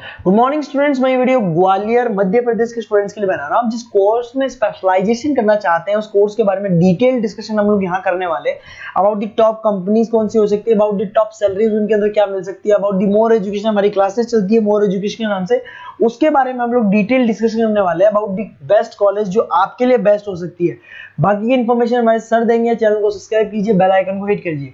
Good morning students. मैं ये video Gwalior Madhya Pradesh के स्टूडेंट्स के लिए बना रहा हूँ। जिस कोर्स में स्पेशलाइजेशन करना चाहते हैं उस कोर्स के बारे में डिटेल डिस्कशन हम लोग यहाँ करने वाले हैं। अबाउट द टॉप कंपनीज कौन सी हो सकती है, अबाउट द टॉप सैलरीज उनके अंदर क्या मिल सकती है, अबाउट द मोर एजुकेशन, हमारी क्लासेस चलती है मोर एजुकेशन के नाम से, उसके बारे में हम लोग डिटेल डिस्कशन करने वाले हैं। अबाउट द बेस्ट कॉलेज जो आपके लिए बेस्ट हो सकती है। बाकी की इन्फॉर्मेशन हमारे सर देंगे। चैनल को सब्सक्राइब कीजिए, बेल आइकन को हिट कीजिए।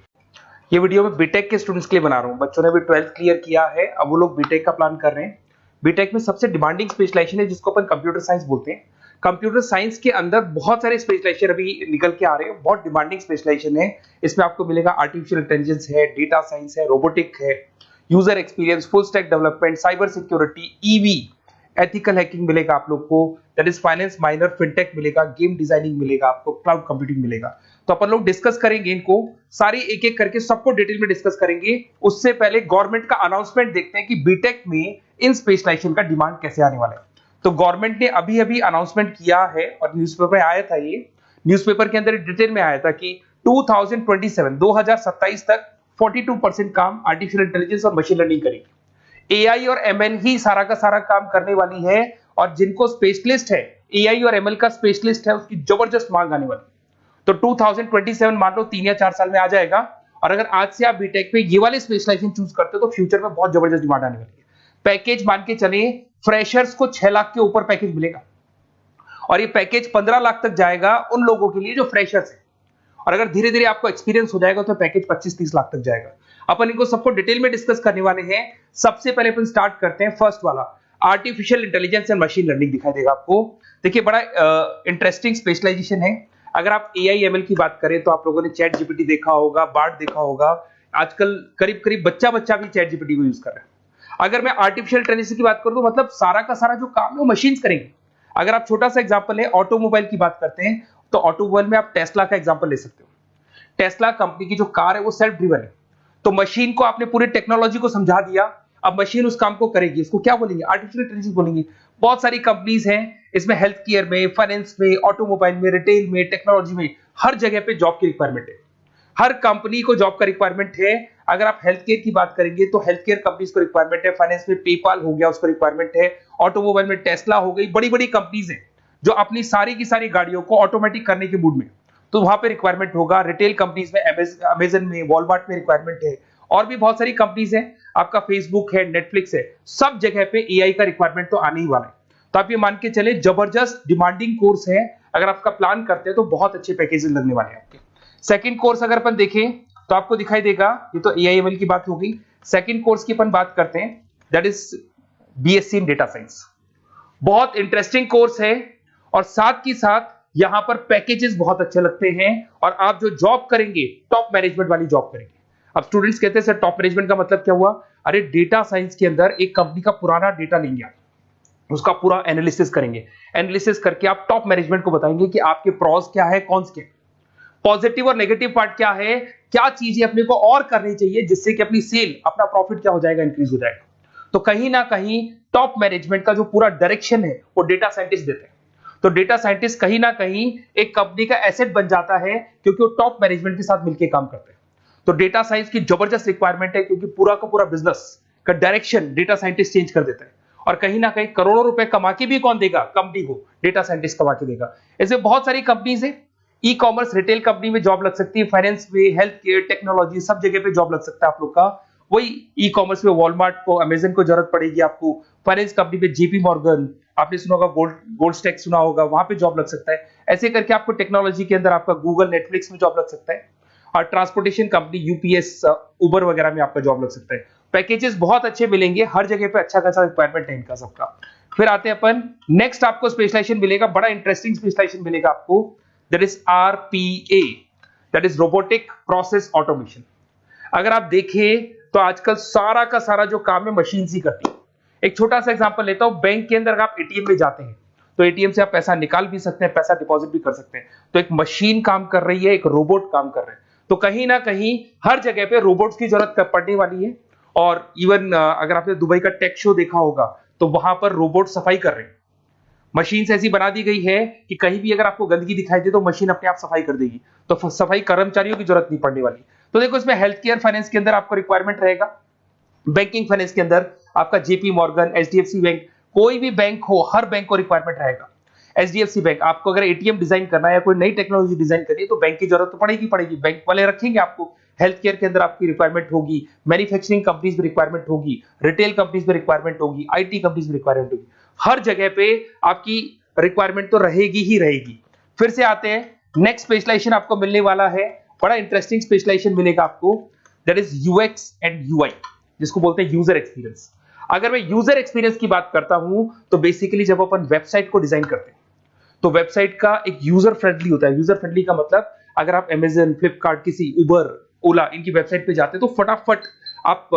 ये वीडियो मैं बीटेक के स्टूडेंट्स के लिए बना रहा हूँ। बच्चों ने भी 12th क्लियर किया है, अब वो लोग बीटेक का प्लान कर रहे हैं। बीटेक में सबसे डिमांडिंग स्पेशलाइजेशन है जिसको अपन कंप्यूटर साइंस बोलते हैं। कंप्यूटर साइंस के अंदर बहुत सारे स्पेशलाइजेशन अभी निकल के आ रहे हैं, बहुत डिमांडिंग स्पेशलाइजेशन है। इसमें आपको मिलेगा आर्टिफिशियल इंटेलिजेंस है, डेटा साइंस है, रोबोटिक है, user experience, full stack development, cyber security, EV, ethical hacking मिलेगा आप लोग को, that is finance minor, fintech मिलेगा, गेम डिजाइनिंग मिलेगा, आपको क्लाउड कंप्यूटिंग मिलेगा। तो अपन लोग डिस्कस करेंगे इनको सारी एक एक करके, सबको डिटेल में डिस्कस करेंगे। उससे पहले गवर्नमेंट का अनाउंसमेंट देखते हैं कि बीटेक में इन स्पेशलाइजेशन का डिमांड कैसे आने वाला है। तो गवर्नमेंट ने अभी अभी अनाउंसमेंट किया है और न्यूज़पेपर में आया था, ये न्यूज़पेपर के अंदर डिटेल में आया था कि 2027 तक 42% काम आर्टिफिशियल इंटेलिजेंस और मशीन लर्निंग करेगी। एआई और एमएल ही सारा का सारा काम करने वाली है, और जिनको स्पेशलिस्ट है, एआई और एमएल का स्पेशलिस्ट है, उसकी जबरदस्त मांग आने वाली है। तो 2027 मान लो 3 या 4 साल में आ जाएगा। और अगर आज से आप बीटेक पे ये वाले स्पेशलाइजेशन चूज करते हो तो फ्यूचर में बहुत जबरदस्त डिमांड आने वाली है। पैकेज मान के चले, फ्रेशर्स को 6 लाख के ऊपर पैकेज मिलेगा, और ये पैकेज 15 लाख तक जाएगा उन लोगों के लिए जो फ्रेशर्स है। और अगर धीरे धीरे आपको एक्सपीरियंस हो जाएगा तो पैकेज 25-30 लाख तक जाएगा। अपन इनको सबको डिटेल में डिस्कस करने वाले हैं। सबसे पहले अपन स्टार्ट करते हैं फर्स्ट वाला, artificial intelligence and machine learning दिखाई देगा आपको। देखिए बड़ा इंटरेस्टिंग स्पेशलाइजेशन है। अगर आप एआई एमएल की बात करें तो आप लोगों ने चैट जीपीटी देखा होगा, बार्ड देखा होगा। आजकल करीब करीब बच्चा भी चैट जीपीटी को यूज कर रहा है। अगर मैं आर्टिफिशियल इंटेलिजेंस की बात करूं तो मतलब सारा का सारा जो काम है वो मशीन्स करेंगे। अगर आप छोटा सा एग्जांपल है, ऑटोमोबाइल की बात करते हैं तो ऑटोमोबाइल में आप टेस्ला का एग्जांपल ले सकते हो। टेस्ला कंपनी की जो कार है वो सेल्फ ड्रिवन है। तो मशीन को आपने पूरी टेक्नोलॉजी को समझा दिया, अब मशीन उस काम को करेगी। इसको क्या बोलेंगे? आर्टिफिशियल इंटेलिजेंस बोलेंगे। बहुत सारी कंपनीज हैं इसमें, हेल्थ केयर में, फाइनेंस में, ऑटोमोबाइल में, रिटेल में, टेक्नोलॉजी में, हर जगह पे जॉब की रिक्वायरमेंट है। हर कंपनी को जॉब का रिक्वायरमेंट है। अगर आप हेल्थ केयर की बात करेंगे तो हेल्थ केयर कंपनीज को रिक्वायरमेंट है, फाइनेंस में पेपाल हो गया उसको रिक्वायरमेंट है, ऑटोमोबाइल में टेस्ला हो गई, बड़ी बड़ी कंपनीज हैं जो अपनी सारी की सारी गाड़ियों को ऑटोमेटिक करने के मूड में, तो वहां पे रिक्वायरमेंट होगा। रिटेल कंपनीज में अमेजन में, वॉलमार्ट में रिक्वायरमेंट है, और भी बहुत सारी कंपनीज हैं, आपका फेसबुक है, नेटफ्लिक्स है, सब जगह पे एआई का रिक्वायरमेंट तो आने ही वाला है। तो आप ये मान के चले जबरदस्त डिमांडिंग कोर्स है। अगर आपका प्लान करते हैं तो बहुत अच्छे पैकेजेस लगने वाले हैं आपके। सेकंड कोर्स अगर अपन देखें तो आपको दिखाई देगा, ये तो एआई एमएल की बात हो गई। सेकंड कोर्स की अपन बात करते हैं, that is BSc in data science. बहुत इंटरेस्टिंग कोर्स है, और साथ ही साथ यहां पर पैकेजेस बहुत अच्छे लगते हैं, और आप जो जॉब करेंगे टॉप मैनेजमेंट वाली जॉब करेंगे। अब स्टूडेंट्स कहते हैं सर टॉप मैनेजमेंट का मतलब क्या हुआ? अरे डेटा साइंस के अंदर एक कंपनी का पुराना डेटा लेंगे आप, उसका पूरा एनालिसिस करेंगे, एनालिसिस करके आप टॉप मैनेजमेंट को बताएंगे कि आपके प्रॉस क्या है, कॉन्स क्या है, पॉजिटिव और नेगेटिव पार्ट क्या है, क्या चीजें अपने को और करनी चाहिए जिससे कि अपनी सेल, अपना प्रॉफिट क्या हो जाएगा, इंक्रीज हो जाएगा। तो कहीं ना कहीं टॉप मैनेजमेंट का जो पूरा डायरेक्शन है वो डेटा साइंटिस्ट देते हैं। तो डेटा साइंटिस्ट कहीं ना कहीं एक कंपनी का एसेट बन जाता है, क्योंकि वो टॉप मैनेजमेंट के साथ मिलकर काम करते हैं। तो डेटा साइंस की जबरदस्त रिक्वायरमेंट है, क्योंकि पूरा का पूरा बिजनेस का डायरेक्शन डेटा साइंटिस्ट चेंज कर देता है। और कहीं ना कहीं करोड़ों रुपए कमा के भी कौन देगा? कंपनी को डेटा साइंटिस्ट कमा के देगा। ऐसे बहुत सारी कंपनीज है, ई कॉमर्स, रिटेल कंपनी में जॉब लग सकती है, फाइनेंस में, हेल्थ केयर, टेक्नोलॉजी, सब जगह पे जॉब लग सकता है आप लोग का। वही ई कॉमर्स में वॉलमार्ट को, अमेजन को जरूरत पड़ेगी आपको। फाइनेंस कंपनी में जेपी मॉर्गन, आपने सुना होगा, गोल्ड स्टैक सुना होगा, वहां पे जॉब लग सकता है। ऐसे करके आपको टेक्नोलॉजी के अंदर आपका गूगल, नेटफ्लिक्स में जॉब लग सकता है। और ट्रांसपोर्टेशन कंपनी, यूपीएस, उबर वगैरह में आपका जॉब लग सकता है। पैकेजेस बहुत अच्छे मिलेंगे, हर जगह पे अच्छा खासा रिक्वायरमेंट है इनका सबका। फिर आते हैं अपन नेक्स्ट, आपको स्पेशलाइजेशन मिलेगा, बड़ा इंटरेस्टिंग स्पेशलाइजेशन मिलेगा आपको, that is RPA, that is robotic process automation. अगर आप देखें तो आजकल सारा का सारा जो काम है मशीन ही करती है। एक छोटा सा एग्जांपल लेता हूं, बैंक के अंदर आप एटीएम में जाते हैं तो एटीएम से आप पैसा निकाल भी सकते हैं, पैसा डिपॉजिट भी कर सकते हैं। तो एक मशीन काम कर रही है, एक रोबोट काम कर रहे हैं। तो कहीं ना कहीं हर जगह पे रोबोट्स की जरूरत पड़ने वाली है। और इवन अगर आपने दुबई का टेक शो देखा होगा तो वहां पर रोबोट सफाई कर रहे हैं। मशीन ऐसी बना दी गई है कि कहीं भी अगर आपको गंदगी दिखाई दे तो मशीन अपने आप सफाई कर देगी। तो सफाई कर्मचारियों की जरूरत नहीं पड़ने वाली। तो देखो इसमें हेल्थ केयर, फाइनेंस के अंदर आपको रिक्वायरमेंट रहेगा, बैंकिंग फाइनेंस के अंदर आपका जेपी मॉर्गन, एचडीएफसी बैंक, कोई भी बैंक हो, हर बैंक को रिक्वायरमेंट रहेगा। एचडीएफसी बैंक, आपको अगर एटीएम डिजाइन करना है या कोई नई टेक्नोलॉजी डिजाइन करनी है तो बैंक की जरूरत तो पड़ेगी, बैंक वाले रखेंगे आपको। हेल्थ केयर के अंदर आपकी रिक्वायरमेंट होगी, मैन्युफैक्चरिंग कंपनीज में रिक्वायरमेंट होगी, रिटेल कंपनीज में रिक्वायरमेंट होगी, आईटी कंपनीज में रिक्वायरमेंट होगी, हर जगह पे आपकी रिक्वायरमेंट तो रहेगी ही रहेगी। फिर से आते हैं नेक्स्ट स्पेशलाइजेशन आपको मिलने वाला है, बड़ा इंटरेस्टिंग स्पेशलाइजेशन मिलेगा आपको, that is UX and UI, जिसको बोलते हैं यूजर एक्सपीरियंस। अगर मैं यूजर एक्सपीरियंस की बात करता हूं तो बेसिकली जब अपन वेबसाइट को डिजाइन करते हैं तो वेबसाइट का एक यूजर फ्रेंडली होता है। यूजर फ्रेंडली का मतलब अगर आप अमेजन, फ्लिपकार्ट, किसी उबर, ओला, इनकी वेबसाइट पे जाते हो तो फटाफट आप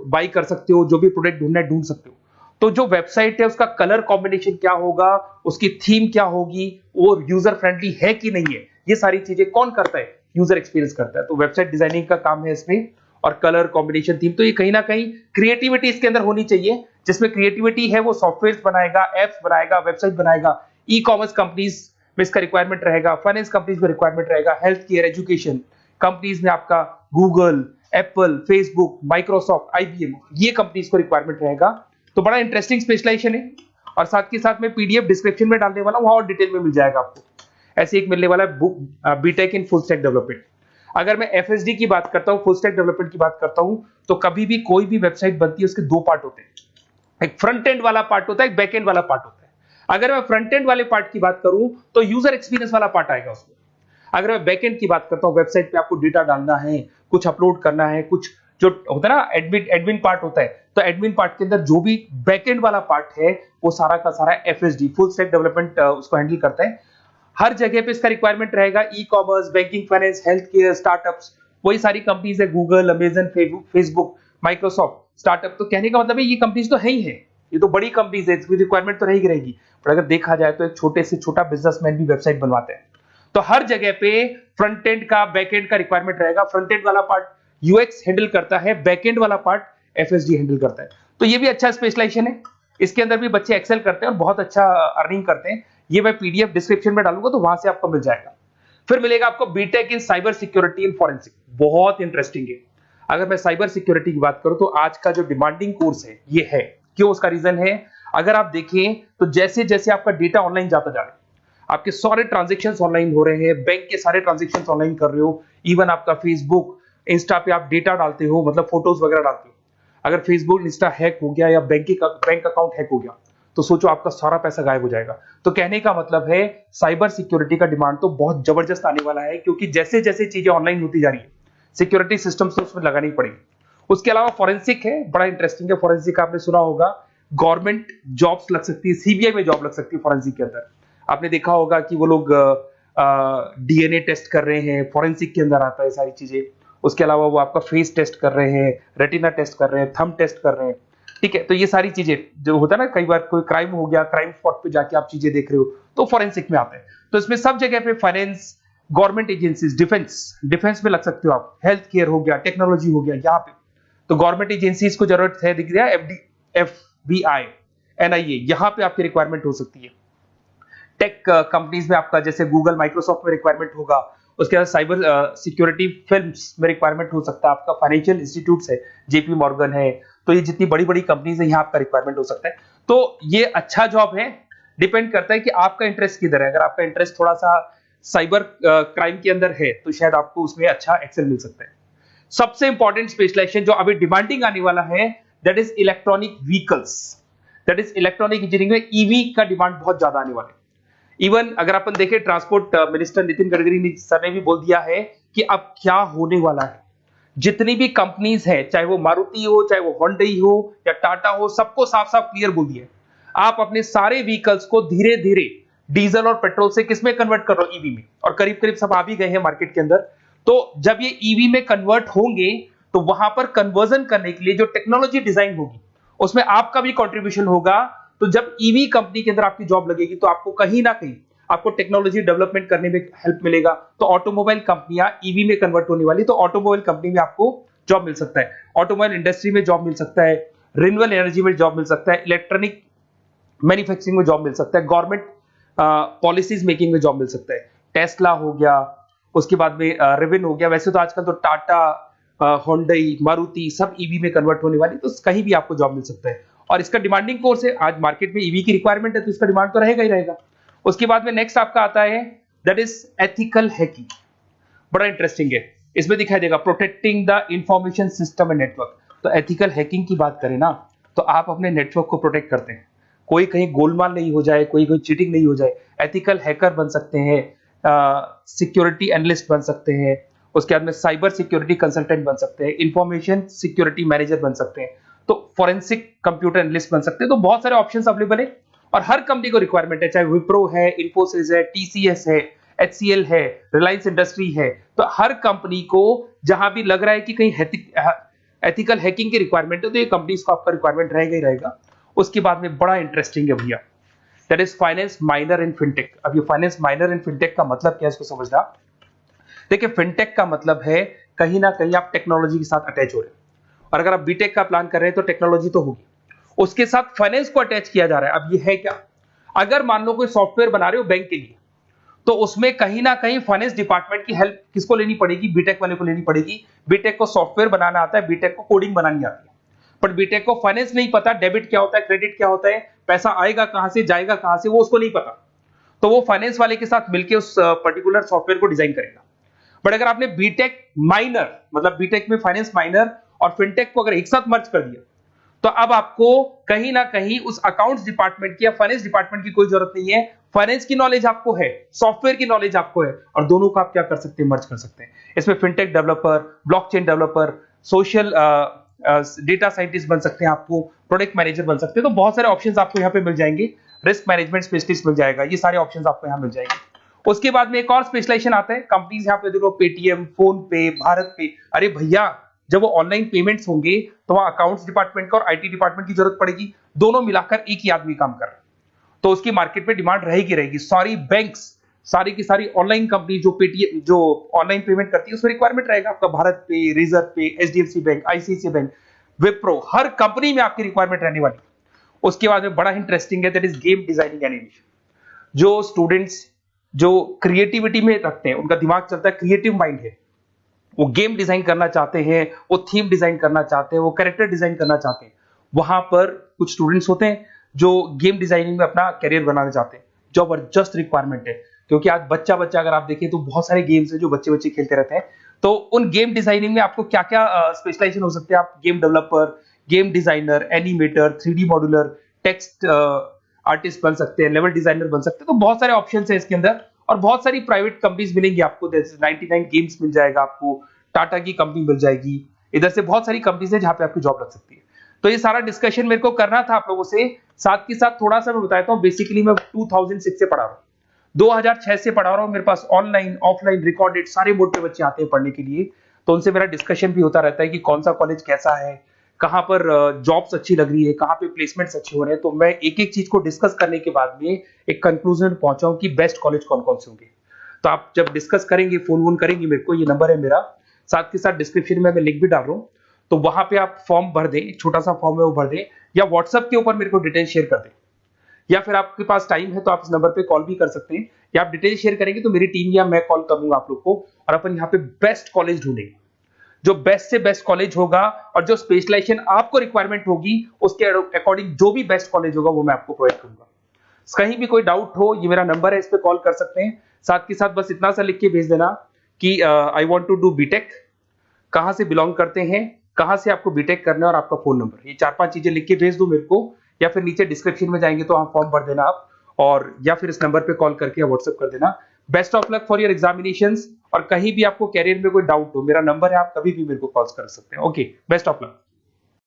बाई कर सकते हो, जो भी प्रोडक्ट ढूंढना है ढूंढ सकते हो। तो जो वेबसाइट है उसका कलर कॉम्बिनेशन क्या होगा, उसकी थीम क्या होगी, वो यूजर फ्रेंडली है कि नहीं है, ये सारी चीजें कौन करता है, यूजर एक्सपीरियंस करता है। तो वेबसाइट डिजाइनिंग का काम है इसमें, और कलर कॉम्बिनेशन, थीम, तो ये कहीं ना कहीं क्रिएटिविटी इसके अंदर होनी चाहिए। जिसमें क्रिएटिविटी है वो सॉफ्टवेयर बनाएगा, एप्स बनाएगा, वेबसाइट बनाएगा। ई कॉमर्स कंपनीज में इसका रिक्वायरमेंट रहेगा, फाइनेंस कंपनीज में रिक्वायरमेंट रहेगा, हेल्थ केयर, एजुकेशन कंपनीज में आपका Google, Apple, Facebook, Microsoft, IBM, ये कंपनीज को रिक्वायरमेंट रहेगा। तो बड़ा इंटरेस्टिंग स्पेशलाइजेशन है, और साथ के साथ में पीडीएफ डिस्क्रिप्शन में डालने वाला हूं, वहां और डिटेल में मिल जाएगा आपको। ऐसे एक मिलने वाला है BTech in full stack development. अगर मैं एफएसडी की बात करता हूं, फुल स्टैक डेवलपमेंट की बात करता हूं, तो कभी भी कोई भी वेबसाइट बनती है उसके दो पार्ट होते हैं, एक फ्रंट एंड वाला पार्ट होता है, एक बैक एंड वाला पार्ट होता है। अगर मैं फ्रंट एंड वाले पार्ट की बात करूं तो यूजर एक्सपीरियंस वाला पार्ट आएगा उसमें। अगर मैं बैक एंड की बात करता हूं, वेबसाइट पे आपको डेटा डालना है, कुछ अपलोड करना है, कुछ जो होता है ना एडमिन पार्ट होता है, तो एडमिन पार्ट के अंदर जो भी बैक एंड वाला पार्ट है वो सारा का सारा एफएसडी, फुल स्टैक डेवलपमेंट, उसको हैंडल करता है। हर जगह पे इसका रिक्वायरमेंट रहेगा। E commerce, banking, finance, health care, startups, वही सारी कंपनीज है, Google, Amazon, Facebook, Microsoft, startup. तो कहने का मतलब है ये कंपनीज तो है ही है, ये तो बड़ी कंपनीज है, इसकी रिक्वायरमेंट तो रहेगी। पर अगर देखा जाए तो एक छोटे से छोटा बिजनेसमैन भी वेबसाइट बनवाते हैं। तो हर जगह पे फ्रंट एंड का, बैक एंड का रिक्वायरमेंट रहेगा। फ्रंट एंड वाला पार्ट यूएक्स हैंडल करता है, बैक एंड वाला पार्ट एफएसडी हैंडल करता है। तो ये भी अच्छा स्पेशलाइजेशन है, इसके अंदर भी बच्चे एक्सेल करते हैं और बहुत अच्छा अर्निंग करते हैं। ये मैं पीडीएफ डिस्क्रिप्शन में डालूंगा तो वहां से आपको मिल जाएगा। फिर मिलेगा आपको BTech in cyber security and forensic, बहुत इंटरेस्टिंग है। अगर मैं साइबर सिक्योरिटी की बात करूं तो आज का जो डिमांडिंग कोर्स है ये है। क्यों? उसका रीजन है, अगर आप देखें तो जैसे जैसे आपका डेटा ऑनलाइन जाता जा रहा है, आपके सारे ट्रांजेक्शन्स ऑनलाइन हो रहे हैं, बैंक के सारे ट्रांजेक्शन्स ऑनलाइन कर रहे हो, इवन आपका फेसबुक, इंस्टा पे आप डेटा डालते हो, मतलब फोटोज वगैरह डालते हो। अगर फेसबुक, इंस्टा हैक हो गया या बैंक अकाउंट हैक हो गया तो सोचो आपका सारा पैसा गायब हो जाएगा। तो कहने का मतलब है साइबर सिक्योरिटी का डिमांड तो बहुत जबरदस्त आने वाला है, क्योंकि जैसे जैसे चीजें ऑनलाइन होती जा रही है सिक्योरिटी सिस्टम्स तो उसमें लगानी पड़ेगी। उसके अलावा फॉरेंसिक है, बड़ा इंटरेस्टिंग है। फॉरेंसिक आपने सुना होगा, गवर्नमेंट जॉब्स लग सकती है, सीबीआई में जॉब लग सकती है फॉरेंसिक के अंदर। आपने देखा होगा कि वो लोग डीएनए टेस्ट कर रहे हैं, फॉरेंसिक के अंदर आता है सारी चीजें। उसके अलावा वो आपका फेस टेस्ट कर रहे हैं, रेटिना टेस्ट कर रहे हैं, थंब टेस्ट कर रहे हैं, ठीक है। तो ये सारी चीजें जो होता है ना, कई बार कोई क्राइम हो गया, क्राइम स्पॉट पे जाके आप चीजें देख रहे हो तो फॉरेंसिक में आता है। तो इसमें सब जगह पे फाइनेंस, गवर्नमेंट एजेंसीज, डिफेंस में लग सकते हो आप, हेल्थ केयर हो गया, टेक्नोलॉजी हो गया, यहाँ पे तो गवर्नमेंट एजेंसीज को जरूरत है, दिख रहा है, एफबीआई, एनआईए, यहाँ पे आपकी रिक्वायरमेंट हो सकती है। टेक कंपनीज में आपका जैसे गूगल, माइक्रोसॉफ्ट में रिक्वायरमेंट होगा। उसके बाद साइबर सिक्योरिटी फिल्म्स में रिक्वायरमेंट हो सकता है आपका, फाइनेंशियल इंस्टीट्यूट्स है, जेपी मॉर्गन है, तो ये जितनी बड़ी बड़ी कंपनीज है यहाँ आपका रिक्वायरमेंट हो सकता है। तो ये अच्छा जॉब है, डिपेंड करता है कि आपका इंटरेस्ट किधर है। अगर आपका इंटरेस्ट थोड़ा सा साइबर क्राइम के अंदर है तो शायद आपको उसमें अच्छा एक्सेल मिल सकता है। सबसे इंपॉर्टेंट स्पेशलाइजेशन जो अभी डिमांडिंग आने वाला है, that is electronic vehicles, that is electronic engineering में ईवी का डिमांड बहुत ज्यादा आने वाला है। इवन अगर अपन देखें, transport minister Nitin Gadkari sir ने भी बोल दिया है कि अब क्या होने वाला है, जितनी भी कंपनीज है, चाहे वो मारुति हो, चाहे वो होंडई हो या टाटा हो, सबको साफ साफ क्लियर बोल दिया, आप अपने सारे व्हीकल्स को धीरे धीरे डीजल और पेट्रोल से किसमें कन्वर्ट कर रहे हो, ईवी में। और करीब करीब सब आ भी गए हैं मार्केट के अंदर। तो जब ये ईवी में कन्वर्ट होंगे तो वहां पर कन्वर्जन करने के लिए जो टेक्नोलॉजी डिजाइन होगी उसमें आपका भी कंट्रीब्यूशन होगा। तो जब ईवी कंपनी के अंदर आपकी जॉब लगेगी तो आपको कहीं ना कहीं आपको टेक्नोलॉजी डेवलपमेंट करने में हेल्प मिलेगा। तो ऑटोमोबाइल कंपनियां ईवी में कन्वर्ट होने वाली, तो ऑटोमोबाइल कंपनी में आपको जॉब मिल सकता है, ऑटोमोबाइल इंडस्ट्री में जॉब मिल सकता है, रिन्यूएबल एनर्जी में जॉब मिल सकता है, इलेक्ट्रॉनिक मैन्युफैक्चरिंग में जॉब मिल सकता है, गवर्नमेंट पॉलिसीज मेकिंग में जॉब मिल सकता है। टेस्ला हो गया, उसके बाद में रिविन हो गया। वैसे तो आजकल तो टाटा, होंडई, मारुति सब ईवी में कन्वर्ट होने वाली, तो कहीं भी आपको जॉब मिल सकता है। और इसका डिमांडिंग कोर्स है। आज मार्केट में ईवी की रिक्वायरमेंट है तो इसका डिमांड तो रहेगा ही रहेगा। उसके बाद में नेक्स्ट आपका आता है दैट इज एथिकल हैकिंग। बड़ा इंटरेस्टिंग है, इसमें दिखाई देगा protecting the information system and network. तो एथिकल हैकिंग की बात करें ना तो आप अपने नेटवर्क को प्रोटेक्ट करते हैं, कोई कहीं गोलमाल नहीं हो जाए, कोई चीटिंग नहीं हो जाए। एथिकल हैकर बन सकते हैं, सिक्योरिटी एनालिस्ट बन सकते हैं, उसके बाद में साइबर सिक्योरिटी कंसल्टेंट बन सकते हैं, इंफॉर्मेशन सिक्योरिटी मैनेजर बन सकते हैं, तो फॉरेंसिक कंप्यूटर एनालिस्ट बन सकते हैं। तो बहुत सारे ऑप्शंस अवेलेबल है और हर कंपनी को रिक्वायरमेंट है, चाहे विप्रो है, इन्फोसिस है, टीसीएस है, HCL है, रिलायंस इंडस्ट्री है। तो हर कंपनी को जहां भी लग रहा है कि कहीं एथिकल हैकिंग की रिक्वायरमेंट है तो ये कंपनीज को आपका रिक्वायरमेंट रहेगा ही रहेगा। उसके बाद में बड़ा इंटरेस्टिंग है भैया, that is finance minor in fintech. अब ये फाइनेंस माइनर इन फिनटेक का मतलब क्या है इसको समझना। देखिए फिनटेक का मतलब है कहीं ना कहीं आप टेक्नोलॉजी के साथ अटैच हो रहे हैं, और अगर आप बीटेक का प्लान कर रहे हैं तो टेक्नोलॉजी तो होगी, उसके साथ फाइनेंस को अटैच किया जा रहा है। अब ये है क्या, अगर मान लो कोई सॉफ्टवेयर बना रहे हो बैंक के लिए तो उसमें कहीं ना कहीं फाइनेंस डिपार्टमेंट की हेल्प किसको लेनी पड़ेगी, बीटेक वाले को लेनी पड़ेगी। बीटेक को सॉफ्टवेयर बनाना आता है, बीटेक को कोडिंग बनानी आती है, बट बीटेक को फाइनेंस नहीं पता, डेबिट क्या होता है, क्रेडिट क्या होता है, पैसा आएगा कहां से जाएगा कहां से, वो उसको नहीं पता। तो वो फाइनेंस वाले के साथ मिलकर उस पर्टिकुलर सॉफ्टवेयर को डिजाइन करेगा। बट अगर आपने बीटेक माइनर मतलब बीटेक में फाइनेंस माइनर और फिनटेक को अगर एक साथ मर्ज कर दिया तो अब आपको कहीं ना कहीं उस अकाउंट्स डिपार्टमेंट की या फाइनेंस डिपार्टमेंट की कोई जरूरत नहीं है। फाइनेंस की नॉलेज आपको है, सॉफ्टवेयर की नॉलेज आपको है, और दोनों को आप क्या कर सकते हैं, मर्ज कर सकते हैं। इसमें fintech developer, blockchain developer, social data scientist बन सकते हैं, आपको प्रोडक्ट मैनेजर बन सकते हैं। तो बहुत सारे ऑप्शंस आपको यहाँ पे मिल जाएंगे, रिस्क मैनेजमेंट स्पेशलिस्ट मिल जाएगा, ये सारे ऑप्शंस आपको यहाँ मिल जाएंगे। उसके बाद में एक और स्पेशलाइजेशन आता है, कंपनीज यहाँ पे देखो पेटीएम, फोन पे, भारत पे। अरे भैया जब वो ऑनलाइन पेमेंट्स होंगे तो वहां अकाउंट्स डिपार्टमेंट का और आईटी डिपार्टमेंट की जरूरत पड़ेगी, दोनों मिलाकर एक ही आदमी काम कर रहा है, तो उसकी मार्केट में डिमांड रहेगी रहेगी। सारी बैंक्स, सारी की सारी ऑनलाइन कंपनी जो पेटीएम जो ऑनलाइन पेमेंट करती है उसमें रिक्वायरमेंट रहेगा आपका, भारत पे, Razorpay, HDFC bank, ICICI bank, Wipro, हर कंपनी में आपकी रिक्वायरमेंट रहने वाली। उसके बाद में बड़ा इंटरेस्टिंग है that is game designing animation. जो स्टूडेंट्स जो क्रिएटिविटी में रखते हैं, उनका दिमाग चलता है, क्रिएटिव माइंड है, वो गेम डिजाइन करना चाहते हैं, वो थीम डिजाइन करना चाहते हैं, वो कैरेक्टर डिजाइन करना चाहते हैं, वहां पर कुछ स्टूडेंट्स होते हैं जो गेम डिजाइनिंग में अपना करियर बनाना चाहते हैं। जबरदस्त रिक्वायरमेंट है, क्योंकि आज बच्चा अगर आप देखें तो बहुत सारे गेम्स हैं जो बच्चे खेलते रहते हैं। तो उन गेम डिजाइनिंग में आपको क्या क्या स्पेशलाइजेशन हो सकते हैं, आप game developer, game designer, animator, 3D modular, text artist बन सकते हैं, लेवल डिजाइनर बन सकते हैं। तो बहुत सारे ऑप्शंस हैं इसके अंदर, और बहुत सारी प्राइवेट कंपनीज मिलेंगी आपको, जैसे 99 गेम्स मिल जाएगा आपको, टाटा की कंपनी मिल जाएगी, इधर से बहुत सारी कंपनीज है जहां पे आपकी जॉब लग सकती है। तो ये सारा डिस्कशन मेरे को करना था आप लोगों से, साथ के साथ थोड़ा सा मैं बताता हूँ। बेसिकली मैं 2006 से पढ़ा रहा हूँ, 2006 से पढ़ा रहा हूँ। मेरे पास ऑनलाइन ऑफलाइन रिकॉर्डेड सारे बोर्ड पे बच्चे आते हैं पढ़ने के लिए, तो उनसे मेरा डिस्कशन भी होता रहता है कि कौन सा कॉलेज कैसा है, कहां पर जॉब्स अच्छी लग रही है, कहां पे प्लेसमेंट्स अच्छे हो रहे हैं। तो मैं एक एक चीज को डिस्कस करने के बाद में एक कंक्लूजन पे पहुंचा हूं कि बेस्ट कॉलेज कौन कौन से होंगे। तो आप जब डिस्कस करेंगे, फोन करेंगे मेरे को, ये नंबर है मेरा, साथ के साथ डिस्क्रिप्शन में मैं लिंक भी डाल रहा हूँ, तो वहां पे आप फॉर्म भर दें, छोटा सा फॉर्म है वो भर दें, या व्हाट्सएप के ऊपर मेरे को डिटेल शेयर कर दें, या फिर आपके पास टाइम है तो आप इस नंबर पे कॉल भी कर सकते हैं, या आप डिटेल शेयर करेंगे तो मेरी टीम या मैं कॉल करूंगा आप लोग को, और अपन यहाँ पे बेस्ट कॉलेज ढूंढेंगे, जो बेस्ट से बेस्ट कॉलेज होगा और जो स्पेशलाइजेशन आपको रिक्वायरमेंट होगी उसके अकॉर्डिंग जो भी बेस्ट कॉलेज होगा वो मैं आपको प्रोवाइड करूंगा। कहीं भी कोई डाउट हो, ये मेरा नंबर है, इस पे कॉल कर सकते हैं। साथ के साथ बस इतना सा लिख के भेज देना कि I want to do BTech, कहां से बिलोंग करते हैं, कहां से आपको बीटेक करना है, और आपका फोन नंबर, ये 4-5 चीजें लिख के भेज दो मेरे को, या फिर नीचे डिस्क्रिप्शन में जाएंगे तो आप फॉर्म भर देना आप, और या फिर इस नंबर पे कॉल करके या व्हाट्सएप कर देना। Best of luck for your examinations, और कहीं भी आपको कैरियर में कोई डाउट हो, मेरा नंबर है, आप कभी भी मेरे को कॉल कर सकते हैं। Okay, best of luck.